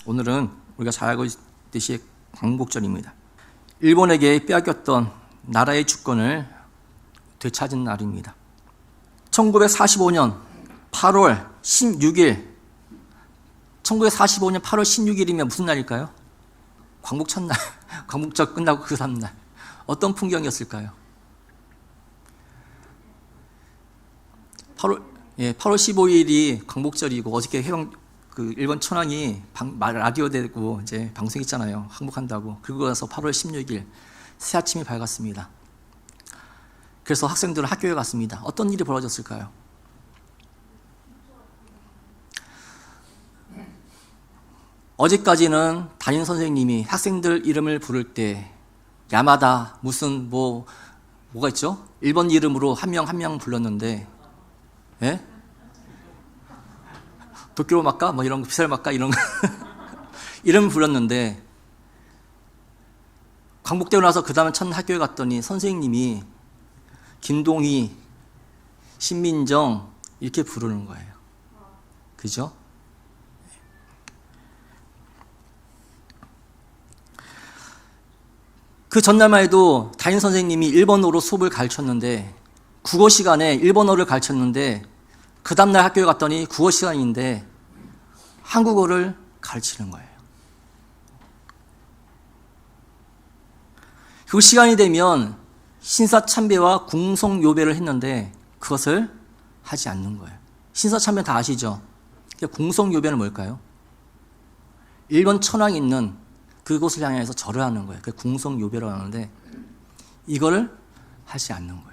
오늘은 우리가 잘 알고 있듯이 광복절입니다. 일본에게 빼앗겼던 나라의 주권을 되찾은 날입니다. 1945년 8월 16일 1945년 8월 16일이면 무슨 날일까요? 광복 첫날, 광복절 끝나고 그 다음날. 어떤 풍경이었을까요? 8월 15일이 광복절이고 어저께 일본 천황이 라디오 대고 이제 방송했잖아요. 항복한다고. 그러고 나서 8월 16일 새 아침이 밝았습니다. 그래서 학생들은 학교에 갔습니다. 어떤 일이 벌어졌을까요? 어제까지는 담임 선생님이 학생들 이름을 부를 때 야마다 무슨 뭐가 있죠? 일본 이름으로 한 명 한 명 불렀는데, 예? 도쿄로 막까? 뭐 이런 거, 비살 막까? 이런 거. 이름 불렀는데, 광복되고 나서 그 다음에 첫 학교에 갔더니 선생님이 김동희, 신민정, 이렇게 부르는 거예요. 그죠? 그 전날만 해도 담임 선생님이 일본어로 수업을 가르쳤는데, 국어 시간에 일본어를 가르쳤는데, 그 다음날 학교에 갔더니 국어 시간인데 한국어를 가르치는 거예요. 그 시간이 되면 신사참배와 궁성요배를 했는데 그것을 하지 않는 거예요. 신사참배 다 아시죠? 궁성요배는 뭘까요? 일본 천황이 있는 그곳을 향해서 절을 하는 거예요. 그게 궁성요배라고 하는데 이거를 하지 않는 거예요.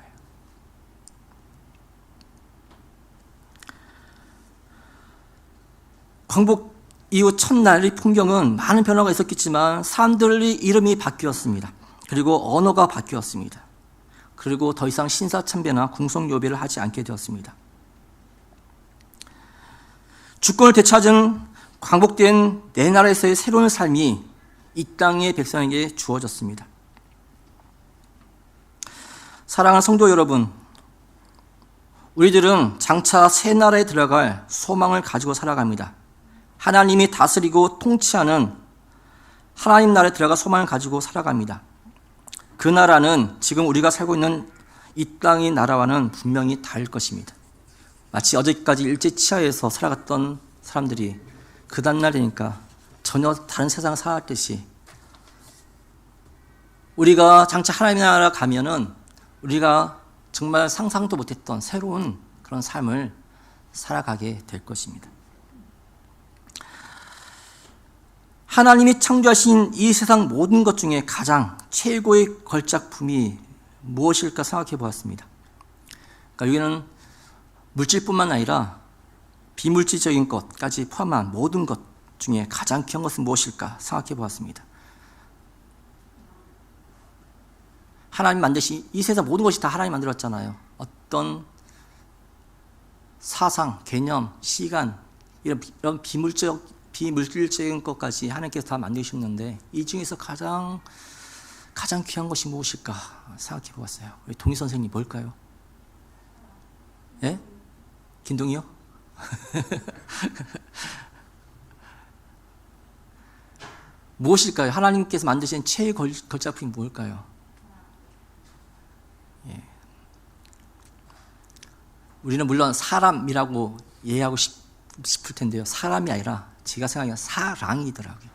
광복 이후 첫날의 풍경은 많은 변화가 있었겠지만 사람들의 이름이 바뀌었습니다. 그리고 언어가 바뀌었습니다. 그리고 더 이상 신사참배나 궁성요배를 하지 않게 되었습니다. 주권을 되찾은 광복된 내 나라에서의 새로운 삶이 이 땅의 백성에게 주어졌습니다. 사랑하는 성도 여러분, 우리들은 장차 새 나라에 들어갈 소망을 가지고 살아갑니다. 하나님이 다스리고 통치하는 하나님 나라에 들어갈 소망을 가지고 살아갑니다. 그 나라는 지금 우리가 살고 있는 이 땅의 나라와는 분명히 다를 것입니다. 마치 어제까지 일제치하에서 살아갔던 사람들이 그 다음날 되니까 전혀 다른 세상을 살았듯이 우리가 장차 하나님 나라 가면은 우리가 정말 상상도 못했던 새로운 그런 삶을 살아가게 될 것입니다. 하나님이 창조하신 이 세상 모든 것 중에 가장 최고의 걸작품이 무엇일까 생각해 보았습니다. 그러니까 여기는 물질뿐만 아니라 비물질적인 것까지 포함한 모든 것 중에 가장 귀한 것은 무엇일까 생각해 보았습니다. 하나님 만드신 이 세상 모든 것이 다 하나님 만들었잖아요. 어떤 사상, 개념, 시간 이런 비물질적인 것까지 하나님께서 다 만드셨는데 이 중에서 가장 귀한 것이 무엇일까 생각해 보았어요. 우리 동희 선생님 뭘까요? 예? 김동희요? 무엇일까요? 하나님께서 만드신 최애 걸작품이 뭘까요? 예. 우리는 물론 사람이라고 이해하고 싶을 텐데요. 사람이 아니라 제가 생각하기엔 사랑이더라고요.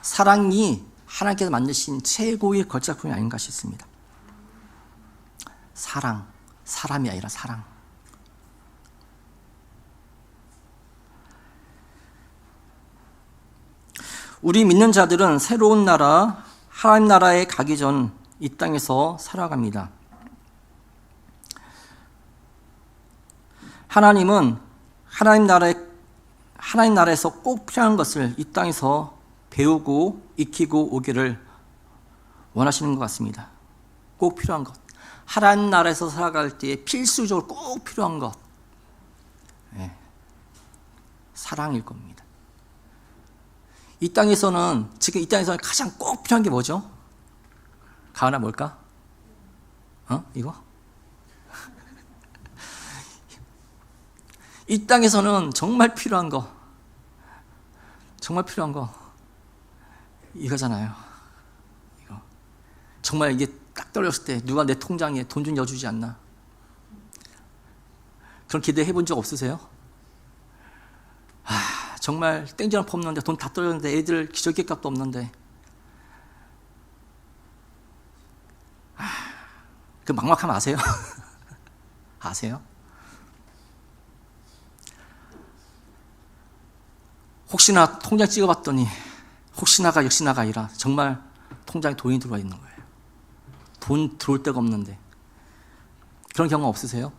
사랑이 하나님께서 만드신 최고의 걸작품이 아닌가 싶습니다. 사람이 아니라 사랑. 우리 믿는 자들은 새로운 나라, 하나님 나라에 가기 전 이 땅에서 살아갑니다. 하나님은 하나님 나라에서 꼭 필요한 것을 이 땅에서 배우고 익히고 오기를 원하시는 것 같습니다. 꼭 필요한 것. 하나님 나라에서 살아갈 때 필수적으로 꼭 필요한 것. 네. 사랑일 겁니다. 지금 이 땅에서는 가장 꼭 필요한 게 뭐죠? 가은아 뭘까? 이거? 이 땅에서는 정말 필요한 거. 정말 필요한 거 이거잖아요. 이거. 정말 이게 딱 떨어졌을 때 누가 내 통장에 돈 좀 넣어주지 않나? 그런 기대해 본 적 없으세요? 정말 땡전한 없는데 돈 다 떨어졌는데 애들 기저귀 값도 없는데 그 막막함 아세요? 아세요? 혹시나 통장 찍어봤더니 혹시나가 역시나가 아니라 정말 통장에 돈이 들어와 있는 거예요. 돈 들어올 데가 없는데. 그런 경험 없으세요?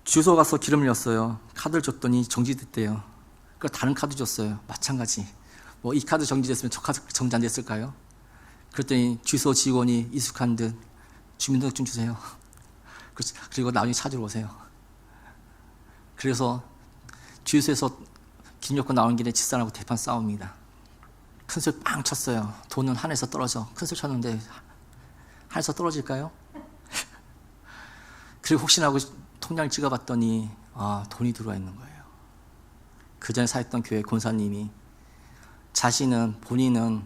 주소 가서 기름을 넣었어요. 카드를 줬더니 정지됐대요. 그 다른 카드 줬어요. 마찬가지. 뭐 이 카드 정지됐으면 저 카드 정지 안 됐을까요? 그랬더니 주소 직원이 익숙한 듯 주민등록증 주세요. 그리고 나중에 찾으러 오세요. 그래서 주유소에서 기름 넣고 나오는 길에 집사람하고 대판 싸웁니다. 큰 소리 빵 쳤어요. 돈은 하늘에서 떨어져. 큰 소리 쳤는데 하늘에서 떨어질까요? 그리고 혹시나 하고 통장을 찍어봤더니 돈이 들어와 있는 거예요. 그 전에 사했던 교회 권사님이 본인은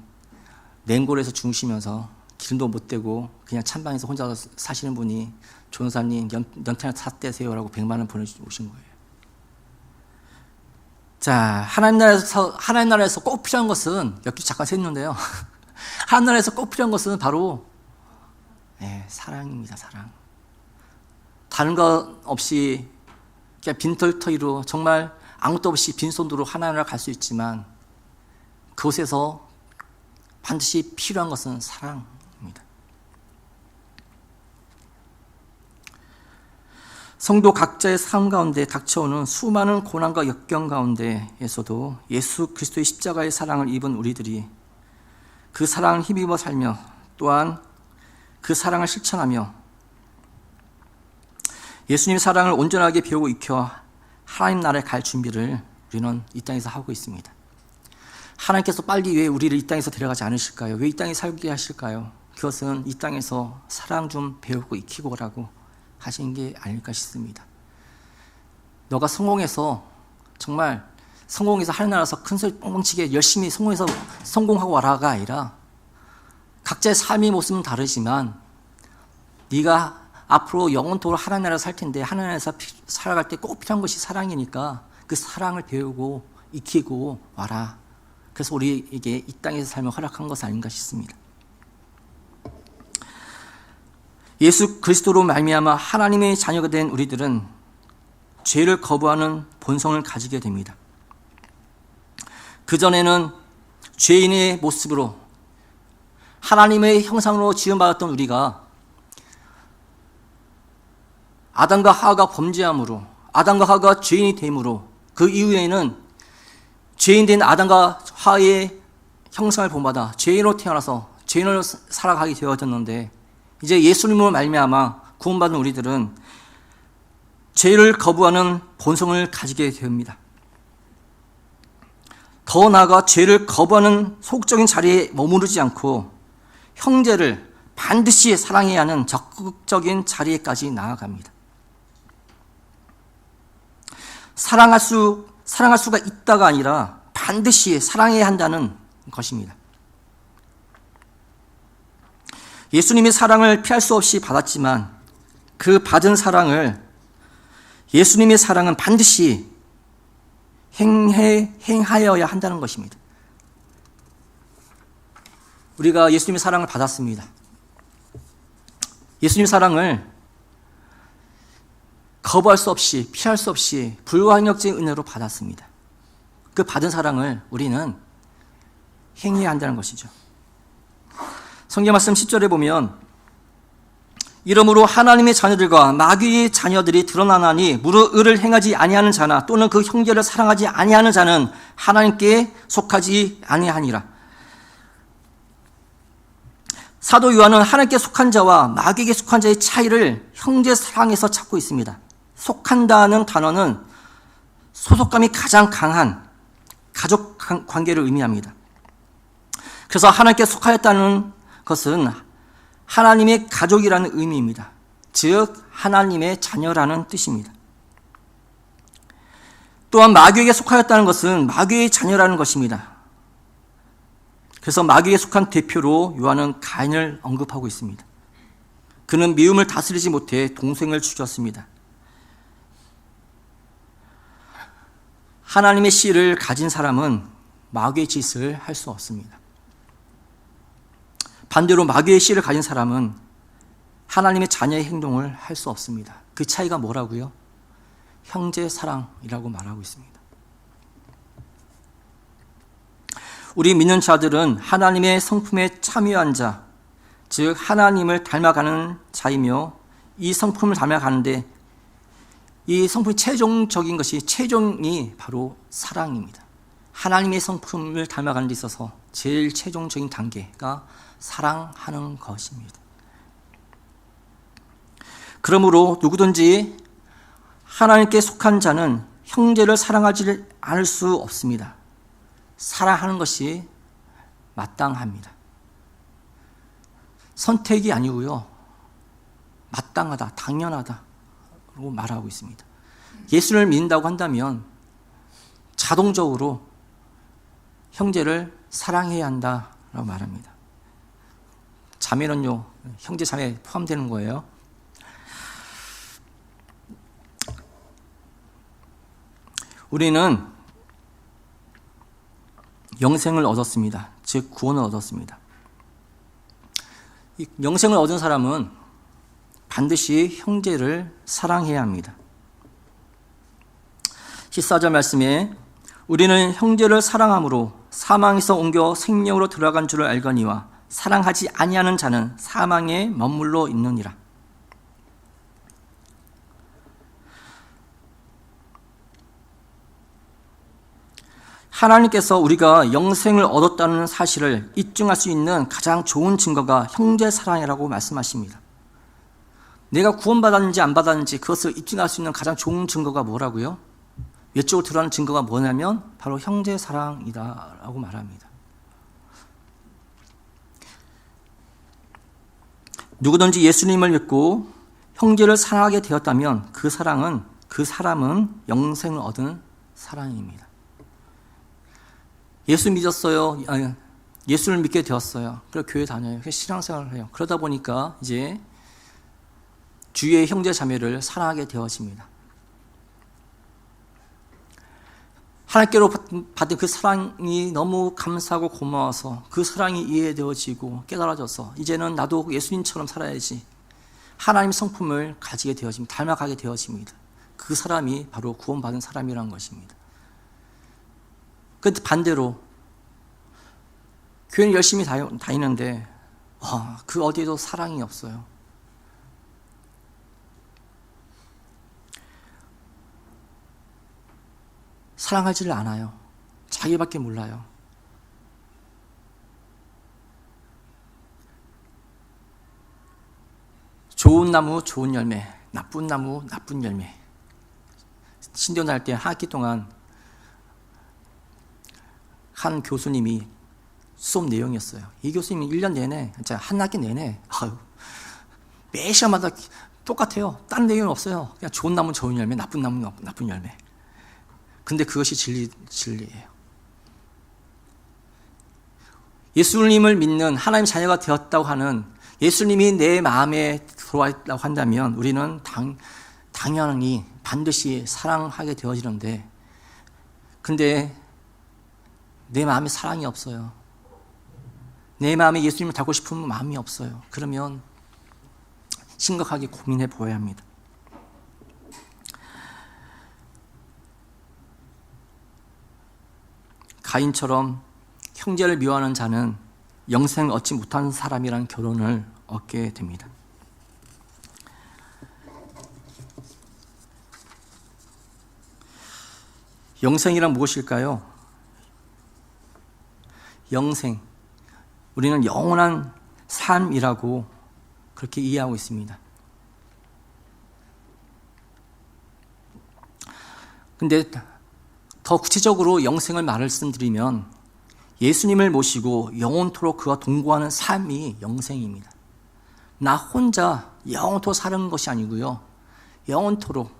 맹골에서 주무시면서 기름도 못 대고 그냥 찬방에서 혼자 사시는 분이 조원사님 연탄을 샀대세요라고 100만 원 보내주신 거예요. 자, 하나님 나라에서 꼭 필요한 것은 몇 개 잠깐 셌는데요. 하나님 나라에서 꼭 필요한 것은 바로 사랑입니다. 사랑. 다른 것 없이 그냥 빈털터리로 정말 아무것도 없이 빈손으로 하나님 나라 갈 수 있지만 그곳에서 반드시 필요한 것은 사랑입니다. 성도 각자의 삶 가운데 닥쳐오는 수많은 고난과 역경 가운데에서도 예수 그리스도의 십자가의 사랑을 입은 우리들이 그 사랑을 힘입어 살며 또한 그 사랑을 실천하며 예수님의 사랑을 온전하게 배우고 익혀 하나님 나라에 갈 준비를 우리는 이 땅에서 하고 있습니다. 하나님께서 빨리 왜 우리를 이 땅에서 데려가지 않으실까요? 왜 이 땅에 살게 하실까요? 그것은 이 땅에서 사랑 좀 배우고 익히고 오라고 하신 게 아닐까 싶습니다. 너가 정말 성공해서 하나님 나라에서 큰 소리 뻥뻥치게 열심히 성공하고 와라가 아니라 각자의 삶의 모습은 다르지만 네가 앞으로 영원토록 하나님 나라에서 살 텐데 하나님 나라에서 살아갈 때 꼭 필요한 것이 사랑이니까 그 사랑을 배우고 익히고 와라. 그래서 우리에게 이 땅에서 삶을 허락한 것이 아닌가 싶습니다. 예수 그리스도로 말미암아 하나님의 자녀가 된 우리들은 죄를 거부하는 본성을 가지게 됩니다. 그전에는 죄인의 모습으로 하나님의 형상으로 지음받았던 우리가 아담과 하와가 범죄함으로 아담과 하와가 죄인이 됨으로 그 이후에는 죄인된 아담과 하와의 형상을 본받아 죄인으로 태어나서 죄인으로 살아가게 되어졌는데 이제 예수님으로 말미암아 구원받은 우리들은 죄를 거부하는 본성을 가지게 됩니다. 더 나아가 죄를 거부하는 소극적인 자리에 머무르지 않고 형제를 반드시 사랑해야 하는 적극적인 자리에까지 나아갑니다. 사랑할 수가 있다가 아니라 반드시 사랑해야 한다는 것입니다. 예수님의 사랑을 피할 수 없이 받았지만 그 받은 사랑을 예수님의 사랑은 반드시 행하여야 한다는 것입니다. 우리가 예수님의 사랑을 받았습니다. 예수님의 사랑을 거부할 수 없이 피할 수 없이 불가항력적인 은혜로 받았습니다. 그 받은 사랑을 우리는 행해야 한다는 것이죠. 성경 말씀 10절에 보면 이러므로 하나님의 자녀들과 마귀의 자녀들이 드러나나니 무릇 의를 행하지 아니하는 자나 또는 그 형제를 사랑하지 아니하는 자는 하나님께 속하지 아니하니라. 사도 요한은 하나님께 속한 자와 마귀에게 속한 자의 차이를 형제 사랑에서 찾고 있습니다. 속한다는 단어는 소속감이 가장 강한 가족 관계를 의미합니다. 그래서 하나님께 속하였다는 것은 하나님의 가족이라는 의미입니다. 즉 하나님의 자녀라는 뜻입니다. 또한 마귀에게 속하였다는 것은 마귀의 자녀라는 것입니다. 그래서 마귀에게 속한 대표로 요한은 가인을 언급하고 있습니다. 그는 미움을 다스리지 못해 동생을 죽였습니다. 하나님의 씨를 가진 사람은 마귀의 짓을 할 수 없습니다. 반대로 마귀의 씨를 가진 사람은 하나님의 자녀의 행동을 할 수 없습니다. 그 차이가 뭐라고요? 형제 사랑이라고 말하고 있습니다. 우리 믿는 자들은 하나님의 성품에 참여한 자, 즉 하나님을 닮아가는 자이며 이 성품을 닮아가는데 이 성품의 최종적인 것이 최종이 바로 사랑입니다. 하나님의 성품을 닮아가는 데 있어서 제일 최종적인 단계가 사랑하는 것입니다. 그러므로 누구든지 하나님께 속한 자는 형제를 사랑하지 않을 수 없습니다. 사랑하는 것이 마땅합니다. 선택이 아니고요, 마땅하다, 당연하다고 말하고 있습니다. 예수를 믿는다고 한다면 자동적으로 형제를 사랑해야 한다라고 말합니다. 자매는요, 형제 자매에 포함되는 거예요. 우리는 영생을 얻었습니다. 즉 구원을 얻었습니다. 이 영생을 얻은 사람은 반드시 형제를 사랑해야 합니다. 14절 말씀에 우리는 형제를 사랑함으로 사망에서 옮겨 생명으로 들어간 줄을 알거니와 사랑하지 아니하는 자는 사망에 머물러 있느니라. 하나님께서 우리가 영생을 얻었다는 사실을 입증할 수 있는 가장 좋은 증거가 형제 사랑이라고 말씀하십니다. 내가 구원받았는지 안 받았는지 그것을 입증할 수 있는 가장 좋은 증거가 뭐라고요? 외적으로 드러나는 증거가 뭐냐면 바로 형제 사랑이다라고 말합니다. 누구든지 예수님을 믿고 형제를 사랑하게 되었다면 그 사람은 영생을 얻은 사람입니다. 예수 믿었어요. 예수를 믿게 되었어요. 그래서 교회 다녀요. 신앙생활을 해요. 그러다 보니까 이제 주위의 형제 자매를 사랑하게 되어집니다. 하나님께로 받은 그 사랑이 너무 감사하고 고마워서 그 사랑이 이해되어지고 깨달아져서 이제는 나도 예수님처럼 살아야지, 하나님 성품을 가지게 되어집니다. 닮아가게 되어집니다. 그 사람이 바로 구원받은 사람이라는 것입니다. 그런데 반대로 교회는 열심히 다니는데 그 어디에도 사랑이 없어요. 사랑하지를 않아요. 자기밖에 몰라요. 좋은 나무 좋은 열매, 나쁜 나무 나쁜 열매. 신대원 할 때 한 학기 동안 한 교수님이 수업 내용이었어요. 이 교수님이 1년 내내, 진짜 한 학기 내내 매 시간마다 똑같아요. 딴 내용은 없어요. 그냥 좋은 나무는 좋은 열매, 나쁜 나무는 나쁜 열매. 근데 그것이 진리예요. 예수님을 믿는 하나님 자녀가 되었다고 하는, 예수님이 내 마음에 들어와 있다고 한다면 우리는 당연히 반드시 사랑하게 되어지는데, 근데 내 마음에 사랑이 없어요. 내 마음에 예수님을 닮고 싶은 마음이 없어요. 그러면 심각하게 고민해 보아야 합니다. 가인처럼 형제를 미워하는 자는 영생을 얻지 못한 사람이란 결론을 얻게 됩니다. 영생이란 무엇일까요? 영생, 우리는 영원한 삶이라고 그렇게 이해하고 있습니다. 근데 더 구체적으로 영생을 말씀드리면 예수님을 모시고 영원토록 그와 동거하는 삶이 영생입니다. 나 혼자 영원토록 사는 것이 아니고요, 영원토록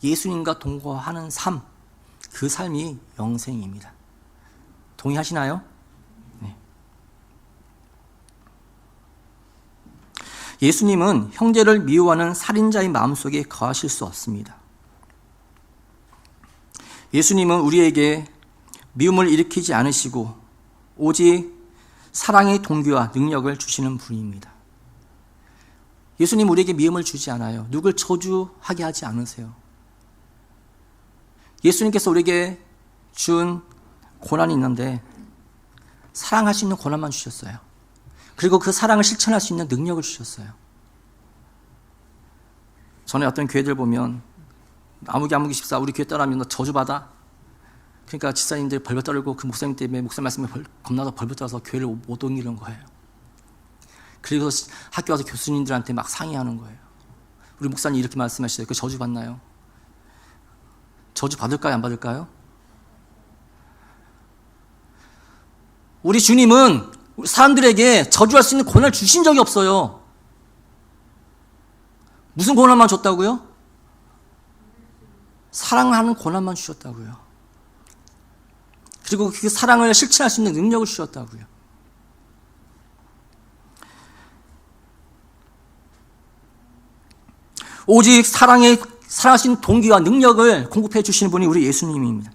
예수님과 동거하는 삶, 그 삶이 영생입니다. 동의하시나요? 네. 예수님은 형제를 미워하는 살인자의 마음속에 거하실 수 없습니다. 예수님은 우리에게 미움을 일으키지 않으시고 오직 사랑의 동기와 능력을 주시는 분입니다. 예수님 우리에게 미움을 주지 않아요. 누굴 저주하게 하지 않으세요. 예수님께서 우리에게 준 고난이 있는데 사랑할 수 있는 고난만 주셨어요. 그리고 그 사랑을 실천할 수 있는 능력을 주셨어요. 전에 어떤 교회들 보면 아무개 집사 우리 교회 따라하면 너 저주받아. 그러니까 집사님들 벌벌 떨고 그 목사님 때문에 목사 말씀에 겁나서 벌벌 떨어서 교회를 못 옮기는 거예요. 그리고 학교 와서 교수님들한테 막 상의하는 거예요. 우리 목사님 이렇게 말씀하시죠. 그 저주 받나요? 저주 받을까요? 안 받을까요? 우리 주님은 사람들에게 저주할 수 있는 고난을 주신 적이 없어요. 무슨 고난만 줬다고요? 사랑하는 고난만 주셨다고요. 그리고 그 사랑을 실천할 수 있는 능력을 주셨다고요. 오직 사랑하신 동기와 능력을 공급해 주시는 분이 우리 예수님입니다.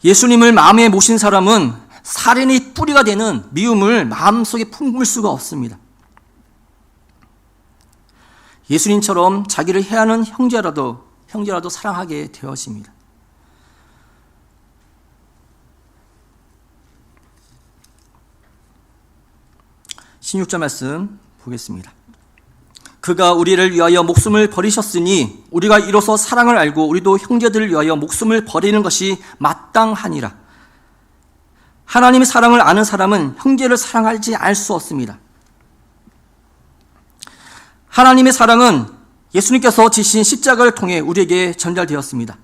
예수님을 마음에 모신 사람은 살인의 뿌리가 되는 미움을 마음속에 품을 수가 없습니다. 예수님처럼 자기를 해하는 형제라도 사랑하게 되어집니다. 16절 말씀 보겠습니다. 그가 우리를 위하여 목숨을 버리셨으니 우리가 이로써 사랑을 알고 우리도 형제들을 위하여 목숨을 버리는 것이 마땅하니라. 하나님의 사랑을 아는 사람은 형제를 사랑할지 알 수 없습니다. 하나님의 사랑은 예수님께서 지신 십자가를 통해 우리에게 전달되었습니다.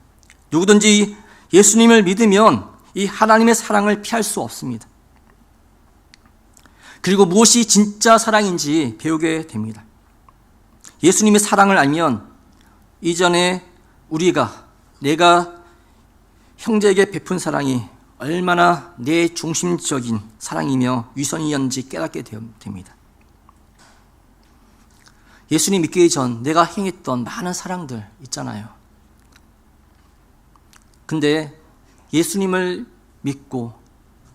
누구든지 예수님을 믿으면 이 하나님의 사랑을 피할 수 없습니다. 그리고 무엇이 진짜 사랑인지 배우게 됩니다. 예수님의 사랑을 알면 이전에 내가 형제에게 베푼 사랑이 얼마나 내 중심적인 사랑이며 위선이었는지 깨닫게 됩니다. 예수님 믿기 전 내가 행했던 많은 사랑들 있잖아요. 근데 예수님을 믿고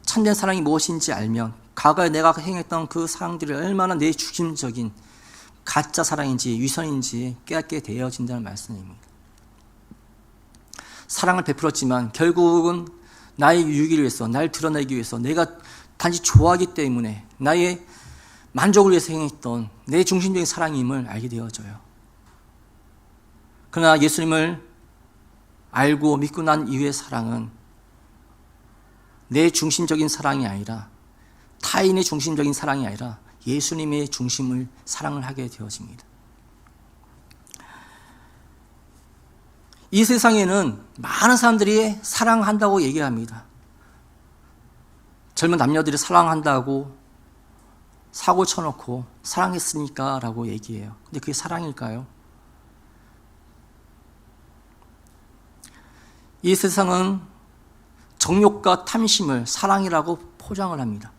참된 사랑이 무엇인지 알면 과거에 내가 행했던 그 사랑들이 얼마나 내 중심적인 가짜 사랑인지 위선인지 깨닫게 되어진다는 말씀입니다. 사랑을 베풀었지만 결국은 나의 유익을 위해서, 날 드러내기 위해서, 내가 단지 좋아하기 때문에 나의 만족을 위해서 행했던 내 중심적인 사랑임을 알게 되어져요. 그러나 예수님을 알고 믿고 난 이후의 사랑은 내 중심적인 사랑이 아니라 타인의 중심적인 사랑이 아니라 예수님의 중심을 사랑을 하게 되어집니다. 이 세상에는 많은 사람들이 사랑한다고 얘기합니다. 젊은 남녀들이 사랑한다고 사고 쳐놓고 사랑했으니까 라고 얘기해요. 근데 그게 사랑일까요? 이 세상은 정욕과 탐심을 사랑이라고 포장을 합니다.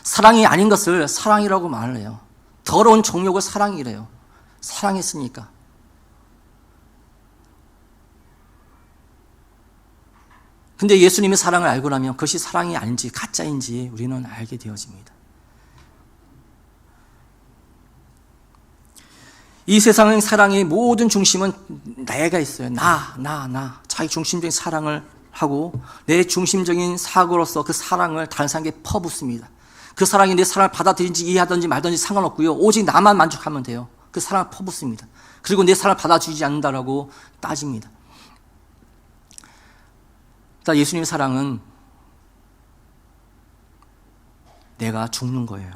사랑이 아닌 것을 사랑이라고 말을 해요. 더러운 정욕을 사랑이래요. 사랑했으니까. 근데 예수님의 사랑을 알고 나면 그것이 사랑이 아닌지 가짜인지 우리는 알게 되어집니다. 이 세상의 사랑의 모든 중심은 내가 있어요. 나. 자기 중심적인 사랑을 하고 내 중심적인 사고로서 그 사랑을 다른 사람에게 퍼붓습니다. 그 사랑이 내 사랑을 받아들인지 이해하든지 말든지 상관없고요. 오직 나만 만족하면 돼요. 그 사랑을 퍼붓습니다. 그리고 내 사랑을 받아주지 않는다라고 따집니다. 예수님의 사랑은 내가 죽는 거예요.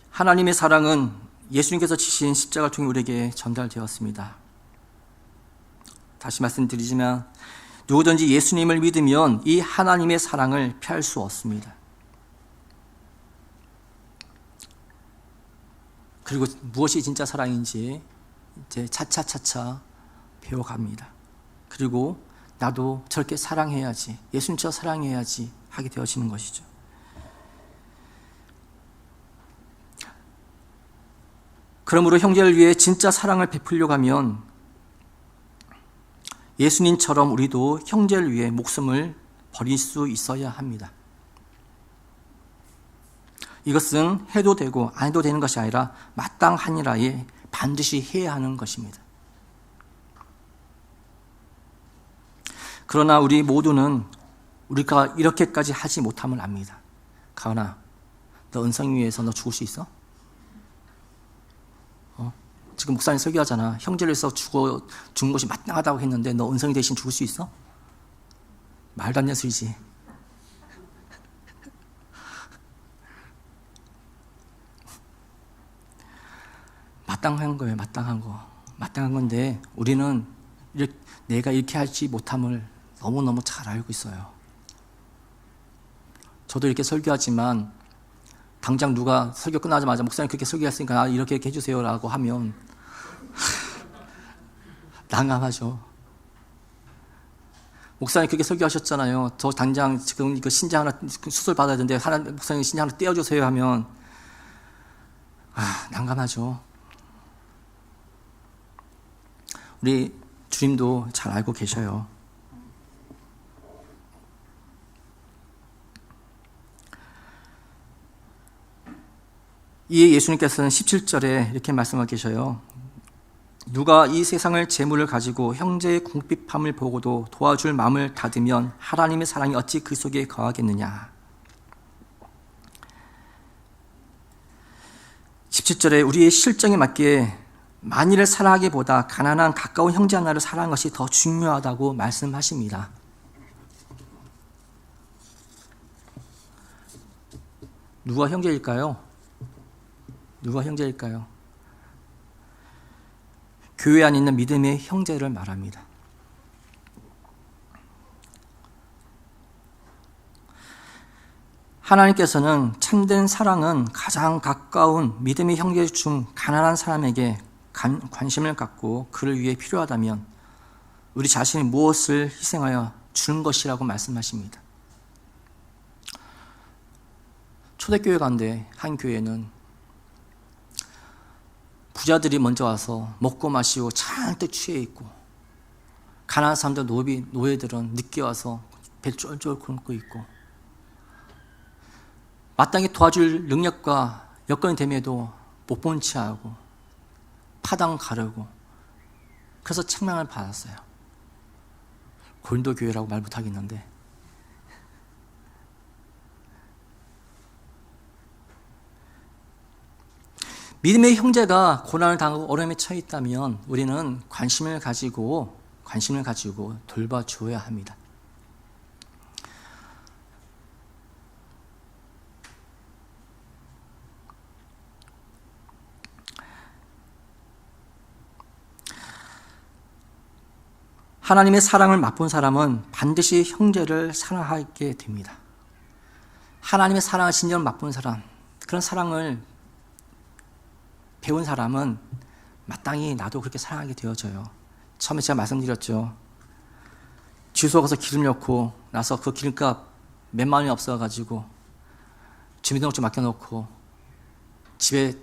하나님의 사랑은 예수님께서 지신 십자가를 통해 우리에게 전달되었습니다. 다시 말씀드리지만 누구든지 예수님을 믿으면 이 하나님의 사랑을 피할 수 없습니다. 그리고 무엇이 진짜 사랑인지 이제 차차차차 배워갑니다. 그리고 나도 저렇게 사랑해야지, 예수님처럼 사랑해야지 하게 되어지는 것이죠. 그러므로 형제를 위해 진짜 사랑을 베풀려고 하면 예수님처럼 우리도 형제를 위해 목숨을 버릴 수 있어야 합니다. 이것은 해도 되고 안 해도 되는 것이 아니라 마땅하니라에 반드시 해야 하는 것입니다. 그러나 우리 모두는 우리가 이렇게까지 하지 못함을 압니다. 가은아, 너 은성이 위해서 너 죽을 수 있어? 지금 목사님 설교하잖아. 형제를 위해서 죽은 것이 마땅하다고 했는데 너 은성이 대신 죽을 수 있어? 말도 안 되는 소리지. 마땅한 거예요. 마땅한 거. 마땅한 건데 우리는 내가 이렇게 하지 못함을 너무너무 잘 알고 있어요. 저도 이렇게 설교하지만 당장 누가 설교 끝나자마자 목사님 그렇게 설교했으니까 이렇게 해주세요 라고 하면 난감하죠. 목사님 그렇게 설교하셨잖아요. 저 당장 지금 그 신장 하나 수술 받아야 되는데 목사님 신장 하나 떼어주세요 하면 난감하죠. 우리 주님도 잘 알고 계셔요. 이에 예수님께서는 17절에 이렇게 말씀하고 계셔요. 누가 이 세상을 재물을 가지고 형제의 궁핍함을 보고도 도와줄 마음을 닫으면 하나님의 사랑이 어찌 그 속에 거하겠느냐. 17절에 우리의 실정에 맞게 만일을 사랑하기보다 가난한 가까운 형제 하나를 사랑하는 것이 더 중요하다고 말씀하십니다. 누가 형제일까요? 누가 형제일까요? 교회 안에 있는 믿음의 형제를 말합니다. 하나님께서는 참된 사랑은 가장 가까운 믿음의 형제 중 가난한 사람에게 관심을 갖고 그를 위해 필요하다면 우리 자신이 무엇을 희생하여 주는 것이라고 말씀하십니다. 초대교회 가운데 한 교회는 부자들이 먼저 와서 먹고 마시고 잔뜩 취해 있고 가난한 사람들 노예들은 늦게 와서 배 쫄쫄 굶고 있고 마땅히 도와줄 능력과 여건이 됨에도 못 본 채 하고 파당 가르고 그래서 책망을 받았어요. 고린도 교회라고 말 못하겠는데 믿음의 형제가 고난을 당하고 어려움에 처해 있다면 우리는 관심을 가지고 돌봐줘야 합니다. 하나님의 사랑을 맛본 사람은 반드시 형제를 사랑하게 됩니다. 하나님의 사랑을 진정으로 맛본 사람, 그런 사랑을 배운 사람은 마땅히 나도 그렇게 사랑하게 되어져요. 처음에 제가 말씀드렸죠. 주유소 가서 기름 넣고 나서 그 기름값 몇만 원이 없어가지고 주민등록증 맡겨놓고 집에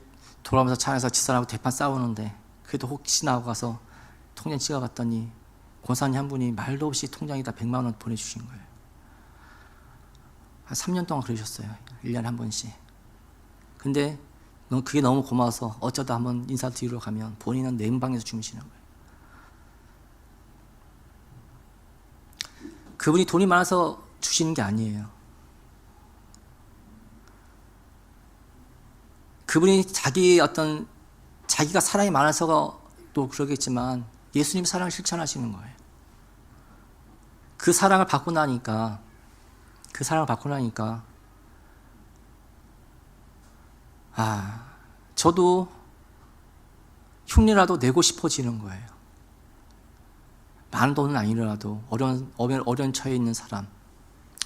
돌아오면서 차 안에서 집사람하고 대판 싸우는데 그래도 혹시나 하고 가서 통장 찍어봤더니 권사님 한 분이 말도 없이 통장에다 100만 원 보내주신 거예요. 한 3년 동안 그러셨어요. 1년에 한 번씩. 근데 그게 너무 고마워서 어쩌다 한번 인사드리러 가면 본인은 냉방에서 주무시는 거예요. 그분이 돈이 많아서 주시는 게 아니에요. 그분이 자기가 사랑이 많아서도 그러겠지만 예수님 사랑을 실천하시는 거예요. 그 사랑을 받고 나니까 저도 흉내라도 내고 싶어지는 거예요. 많은 돈은 아니더라도 어려운 처해 있는 사람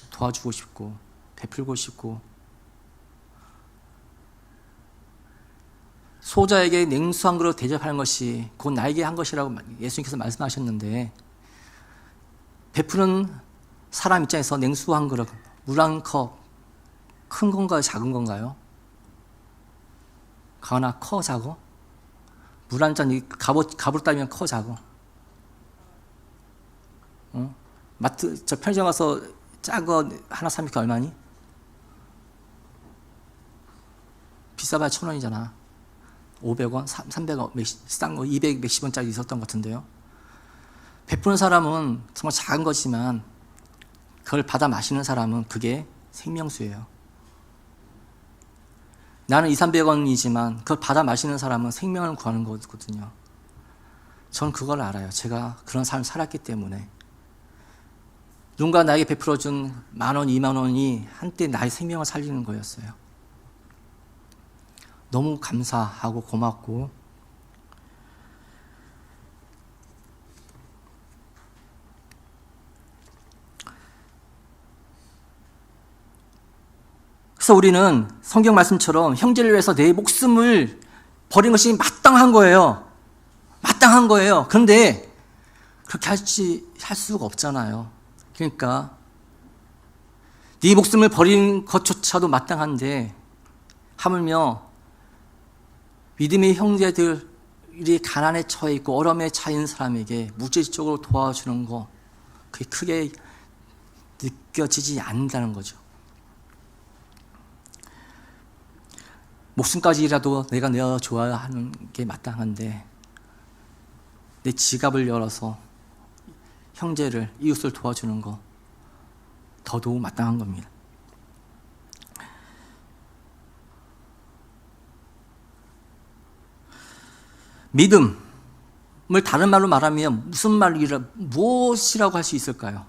도와주고 싶고 베풀고 싶고, 소자에게 냉수 한 그릇 대접하는 것이 곧 나에게 한 것이라고 예수님께서 말씀하셨는데, 베푸는 사람 입장에서 냉수 한 그릇, 물 한 컵, 큰 건가요? 작은 건가요? 가나 커 작어? 물 한 잔, 갑으로 따지면 커 작어? 마트, 편의점 가서 짠 거 하나 사니까 얼마니? 비싸봐야 1,000원이잖아. 500원, 300원, 싼 거 200 몇십 원짜리 있었던 것 같은데요. 베푸는 사람은 정말 작은 거지만 그걸 받아 마시는 사람은 그게 생명수예요. 나는 200~300원이지만 그걸 받아 마시는 사람은 생명을 구하는 거거든요. 전 그걸 알아요. 제가 그런 삶을 살았기 때문에. 누군가 나에게 베풀어준 10,000원, 20,000원이 한때 나의 생명을 살리는 거였어요. 너무 감사하고 고맙고, 그래서 우리는 성경 말씀처럼 형제를 위해서 내 목숨을 버린 것이 마땅한 거예요. 마땅한 거예요. 그런데 그렇게 할 수가 없잖아요. 그러니까 네 목숨을 버린 것조차도 마땅한데, 하물며 믿음의 형제들이 가난에 처해 있고 어려움에 처해 있는 사람에게 물질적으로 도와주는 거, 그게 크게 느껴지지 않는다는 거죠. 목숨까지라도 내가 내어줘야 하는 게 마땅한데, 내 지갑을 열어서 형제를, 이웃을 도와주는 거 더더욱 마땅한 겁니다. 믿음을 다른 말로 말하면 무엇이라고 할 수 있을까요?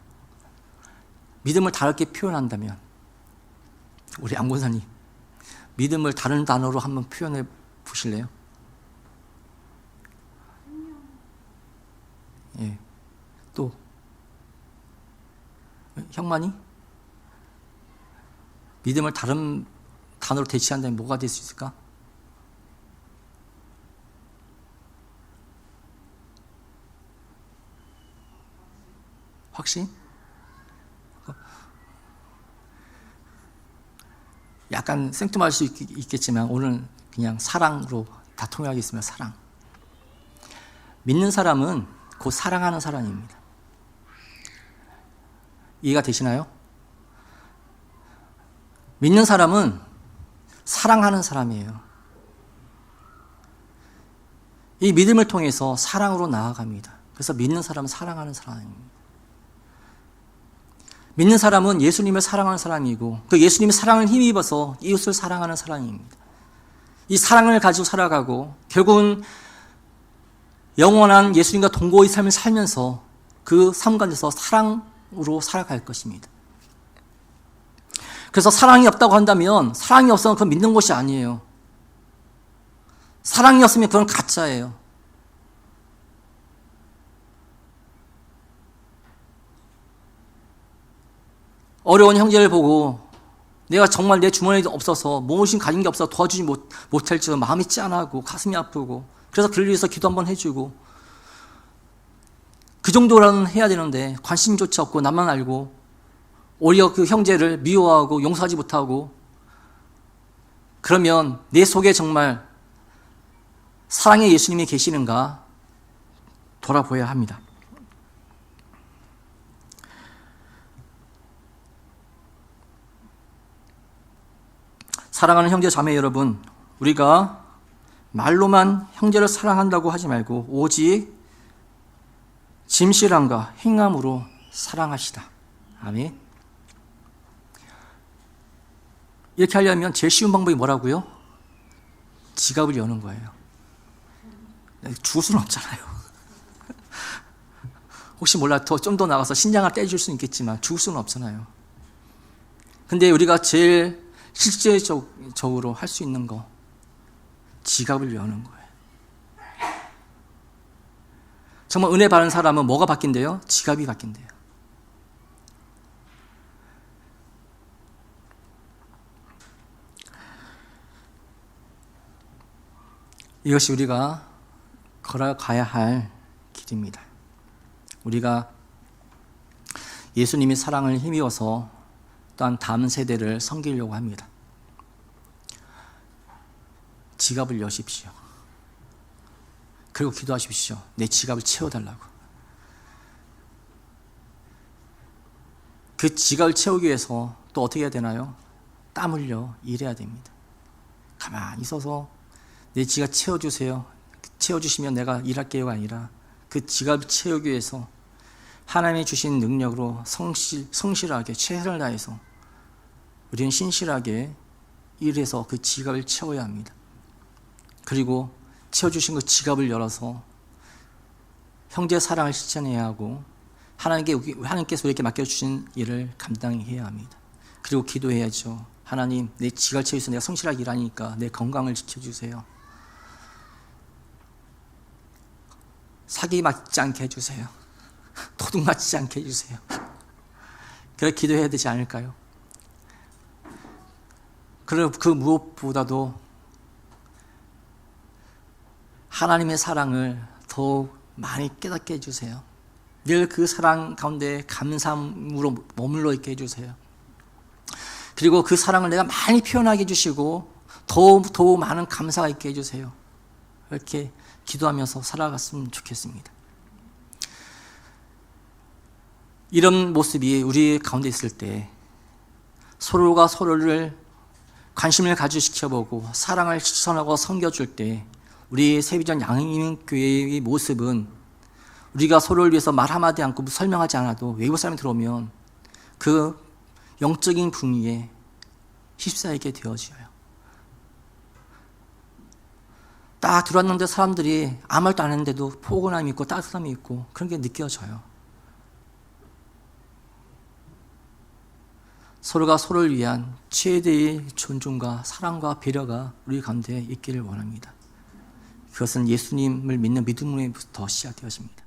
믿음을 다르게 표현한다면, 우리 안 권사님, 믿음을 다른 단어로 한번 표현해 보실래요? 예. 또 형만이 믿음을 다른 단어로 대체한다면 뭐가 될 수 있을까? 확신? 약간 생뚱할 수 있겠지만 오늘 그냥 사랑으로 다 통일하겠습니다. 사랑. 믿는 사람은 곧 사랑하는 사람입니다. 이해가 되시나요? 믿는 사람은 사랑하는 사람이에요. 이 믿음을 통해서 사랑으로 나아갑니다. 그래서 믿는 사람은 사랑하는 사람입니다. 믿는 사람은 예수님을 사랑하는 사람이고, 그 예수님의 사랑을 힘입어서 이웃을 사랑하는 사람입니다. 이 사랑을 가지고 살아가고 결국은 영원한 예수님과 동거의 삶을 살면서 그 삶 가운데서 사랑으로 살아갈 것입니다. 그래서 사랑이 없다고 한다면, 사랑이 없으면 그건 믿는 것이 아니에요. 사랑이 없으면 그건 가짜예요. 어려운 형제를 보고 내가 정말 내 주머니에 없어서 무엇이 가진 게 없어서 도와주지 못할지도 마음이 짠하고 가슴이 아프고, 그래서 그를 위해서 기도 한번 해주고, 그 정도라는 해야 되는데 관심조차 없고 나만 알고 오히려 그 형제를 미워하고 용서하지 못하고, 그러면 내 속에 정말 사랑의 예수님이 계시는가 돌아보아야 합니다. 사랑하는 형제 자매 여러분, 우리가 말로만 형제를 사랑한다고 하지 말고 오직 진실함과 행함으로 사랑하시다. 아멘. 이렇게 하려면 제일 쉬운 방법이 뭐라고요? 지갑을 여는 거예요. 죽을 수는 없잖아요. 혹시 몰라 좀 더 나가서 신장을 떼줄 수는 있겠지만 죽을 수는 없잖아요. 근데 우리가 제일 실제적으로 할 수 있는 거, 지갑을 여는 거예요. 정말 은혜 받은 사람은 뭐가 바뀐대요? 지갑이 바뀐대요. 이것이 우리가 걸어가야 할 길입니다. 우리가 예수님의 사랑을 힘입어서 또한 다음 세대를 섬기려고 합니다. 지갑을 여십시오. 그리고 기도하십시오. 내 지갑을 채워달라고. 그 지갑을 채우기 위해서 또 어떻게 해야 되나요? 땀 흘려 일해야 됩니다. 가만히 있어서 내 지갑 채워주세요. 채워주시면 내가 일할게요가 아니라 그 지갑을 채우기 위해서 하나님이 주신 능력으로 성실하게 최선을 다해서 우리는 신실하게 일해서 그 지갑을 채워야 합니다. 그리고 채워주신 그 지갑을 열어서 형제의 사랑을 실천해야 하고 하나님께서 우리에게 맡겨주신 일을 감당해야 합니다. 그리고 기도해야죠. 하나님, 내 지갑을 채워서 내가 성실하게 일하니까 내 건강을 지켜주세요. 사기 맞지 않게 해주세요. 도둑 맞지 않게 해주세요. 그렇게 기도해야 되지 않을까요? 그리고 그 무엇보다도 하나님의 사랑을 더욱 많이 깨닫게 해주세요. 늘 그 사랑 가운데 감사함으로 머물러 있게 해주세요. 그리고 그 사랑을 내가 많이 표현하게 해주시고 더욱 많은 감사가 있게 해주세요. 이렇게 기도하면서 살아갔으면 좋겠습니다. 이런 모습이 우리 가운데 있을 때 서로가 서로를 관심을 가지시켜보고 사랑을 실천하고 섬겨줄 때 우리 세비전 양인교회의 모습은 우리가 서로를 위해서 말 한마디 않고 설명하지 않아도 외국 사람이 들어오면 그 영적인 분위기에 휩싸이게 되어져요. 딱 들어왔는데 사람들이 아무 말도 안 했는데도 포근함이 있고 따뜻함이 있고 그런 게 느껴져요. 서로가 서로를 위한 최대의 존중과 사랑과 배려가 우리 가운데 있기를 원합니다. 그것은 예수님을 믿는 믿음으로부터 시작되어집니다.